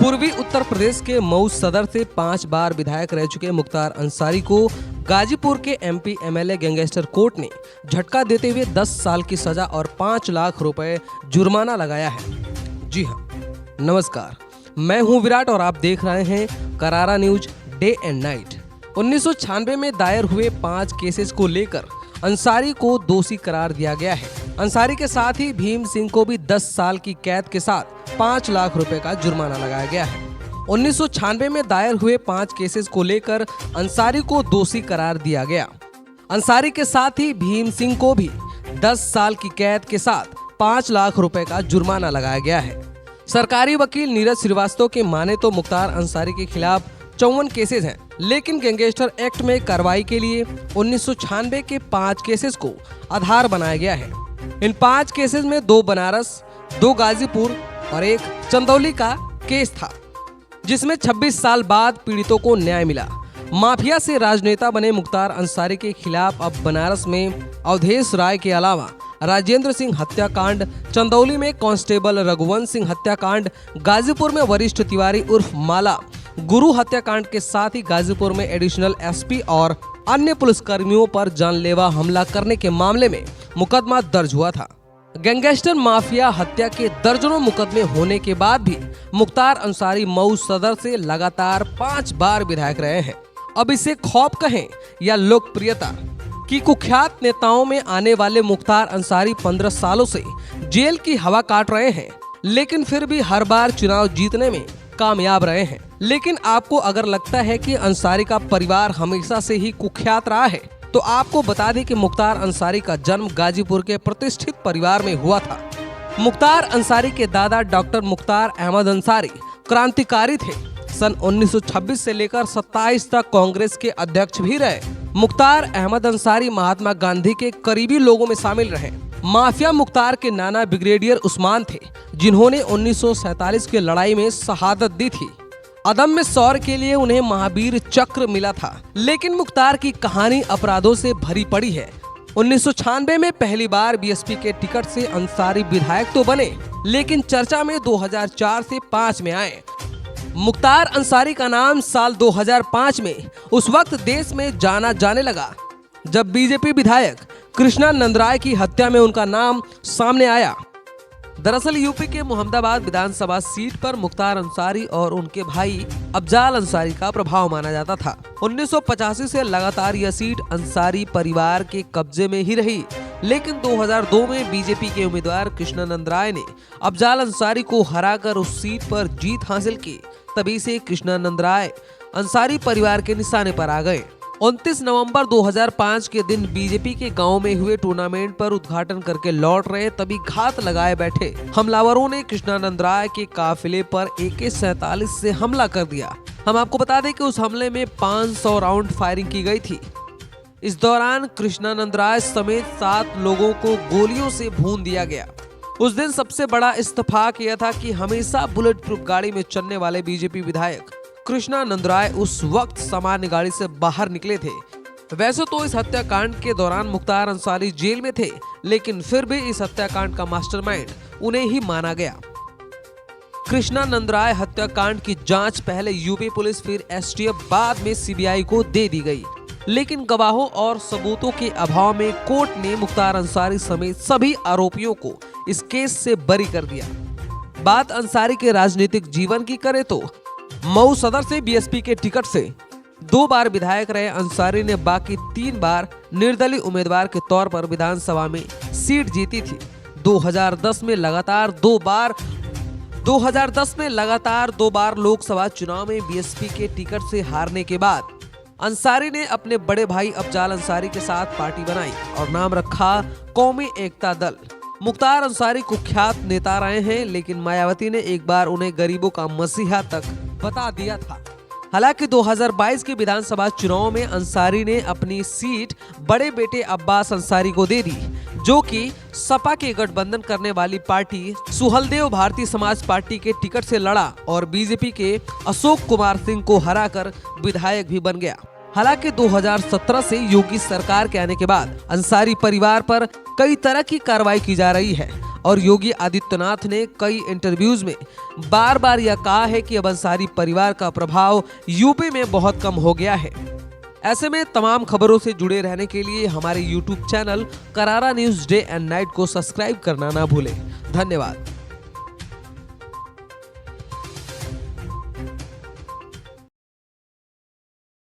पूर्वी उत्तर प्रदेश के मऊ सदर से 5 बार विधायक रह चुके मुख्तार अंसारी को गाजीपुर के एमपी एमएलए गैंगस्टर कोर्ट ने झटका देते हुए 10 साल की सजा और 5 लाख रुपए जुर्माना लगाया है। जी हां, नमस्कार, मैं हूं विराट और आप देख रहे हैं करारा न्यूज डे एंड नाइट। 1996 में दायर हुए 5 केसेस को लेकर अंसारी को दोषी करार दिया गया है। अंसारी के साथ ही भीम सिंह को भी 10 साल की कैद के साथ 5 लाख रुपए का जुर्माना लगाया गया है। 1996 में दायर हुए 5 केसेस को लेकर अंसारी को दोषी करार दिया गया। अंसारी के साथ ही भीम सिंह को भी 10 साल की कैद के साथ 5 लाख रुपए का जुर्माना लगाया गया है। सरकारी वकील नीरज श्रीवास्तव के माने तो मुख्तार अंसारी के खिलाफ 54 केसेस हैं, लेकिन गैंगस्टर एक्ट में कार्रवाई के लिए 1996 के 5 केसेस को आधार बनाया गया है। इन 5 केसेस में 2 बनारस, 2 गाजीपुर और 1 चंदौली का केस था, जिसमें 26 साल बाद पीड़ितों को न्याय मिला। माफिया से राजनेता बने मुख्तार अंसारी के खिलाफ अब बनारस में अवधेश राय के अलावा राजेंद्र सिंह हत्याकांड, चंदौली में कांस्टेबल रघुवंश सिंह हत्याकांड, गाजीपुर में वरिष्ठ तिवारी उर्फ माला गुरु हत्याकांड के साथ ही गाजीपुर में एडिशनल एसपी और अन्य पुलिसकर्मियों पर जानलेवा हमला करने के मामले में मुकदमा दर्ज हुआ था। गैंगस्टर माफिया हत्या के दर्जनों मुकदमे होने के बाद भी मुख्तार अंसारी मऊ सदर से लगातार 5 बार विधायक रहे हैं। अब इसे खौफ कहें या लोकप्रियता की कुख्यात नेताओं में आने वाले मुख्तार अंसारी 15 सालों से जेल की हवा काट रहे हैं, लेकिन फिर भी हर बार चुनाव जीतने में कामयाब रहे हैं। लेकिन आपको अगर लगता है कि अंसारी का परिवार हमेशा से ही कुख्यात रहा है, तो आपको बता दें कि मुख्तार अंसारी का जन्म गाजीपुर के प्रतिष्ठित परिवार में हुआ था। मुख्तार अंसारी के दादा डॉक्टर मुख्तार अहमद अंसारी क्रांतिकारी थे। सन 1926 से लेकर 27 तक कांग्रेस के अध्यक्ष भी रहे। मुख्तार अहमद अंसारी महात्मा गांधी के करीबी लोगों में शामिल रहे। माफिया मुख्तार के नाना ब्रिगेडियर उस्मान थे, जिन्होंने 1947 की लड़ाई में शहादत दी थी। अदम्य शौर्य के लिए उन्हें महावीर चक्र मिला था। लेकिन मुख्तार की कहानी अपराधों से भरी पड़ी है। 1996 में पहली बार बीएसपी के टिकट से अंसारी विधायक तो बने, लेकिन चर्चा में 2004 से 5 में आए। मुख्तार अंसारी का नाम साल 2005 में उस वक्त देश में जाना जाने लगा, जब बीजेपी विधायक कृष्णा नंदराय की हत्या में उनका नाम सामने आया। दरअसल यूपी के मोहम्मदाबाद विधानसभा सीट पर मुख्तार अंसारी और उनके भाई अफजाल अंसारी का प्रभाव माना जाता था। 1985 से लगातार यह सीट अंसारी परिवार के कब्जे में ही रही, लेकिन 2002 में बीजेपी के उम्मीदवार कृष्णा नंदराय ने अफजाल अंसारी को हराकर उस सीट पर जीत हासिल की। तभी से कृष्णा नंदराय अंसारी परिवार के निशाने पर आ गए। 29 नवंबर 2005 के दिन बीजेपी के गांव में हुए टूर्नामेंट पर उद्घाटन करके लौट रहे, तभी घात लगाए बैठे हमलावरों ने कृष्णा नंदराय के काफिले पर AK-47 से हमला कर दिया। हम आपको बता दें कि उस हमले में 500 राउंड फायरिंग की गई थी। इस दौरान कृष्णा नंदराय समेत 7 लोगों को गोलियों से भून दिया गया। उस दिन सबसे बड़ा इत्तेफाक यह था कि हमेशा बुलेट प्रूफ गाड़ी में चलने वाले बीजेपी विधायक कृष्णा नंदराय उस वक्त सामान्य गाड़ी से बाहर निकले थे। वैसे तो इस हत्याकांड के दौरान मुख्तार अंसारी जेल में थे, लेकिन फिर भी इस हत्याकांड का मास्टरमाइंड उन्हें ही माना गया। कृष्णा नंदराय हत्याकांड की जांच पहले यूपी पुलिस, फिर एसटीएफ, बाद में सीबीआई को दे दी गई, लेकिन गवाहों और सबूतों के अभाव में कोर्ट ने मुख्तार अंसारी समेत सभी आरोपियों को इस केस से बरी कर दिया। बात अंसारी के राजनीतिक जीवन की करें तो मऊ सदर से बीएसपी के टिकट से 2 बार विधायक रहे अंसारी ने बाकी 3 बार निर्दलीय उम्मीदवार के तौर पर विधानसभा में सीट जीती थी। 2010 में लगातार 2 बार लोकसभा चुनाव में बीएसपी के टिकट से हारने के बाद अंसारी ने अपने बड़े भाई अफजाल अंसारी के साथ पार्टी बनाई और नाम रखा कौमी एकता दल। मुख्तार अंसारी कुख्यात नेता रहे हैं, लेकिन मायावती ने एक बार उन्हें गरीबों का मसीहा तक बता दिया था। हालांकि 2022 के विधानसभा चुनाव में अंसारी ने अपनी सीट बड़े बेटे अब्बास अंसारी को दे दी, जो कि सपा के गठबंधन करने वाली पार्टी सुहलदेव भारतीय समाज पार्टी के टिकट से लड़ा और बीजेपी के अशोक कुमार सिंह को हराकर विधायक भी बन गया। हालांकि 2017 से योगी सरकार के आने के बाद अंसारी परिवार पर कई तरह की कार्रवाई की जा रही है और योगी आदित्यनाथ ने कई इंटरव्यूज में बार बार यह कहा है कि अब अंसारी परिवार का प्रभाव यूपी में बहुत कम हो गया है। ऐसे में तमाम खबरों से जुड़े रहने के लिए हमारे YouTube चैनल करारा न्यूज़ डे एंड नाइट को सब्सक्राइब करना ना भूलें। धन्यवाद।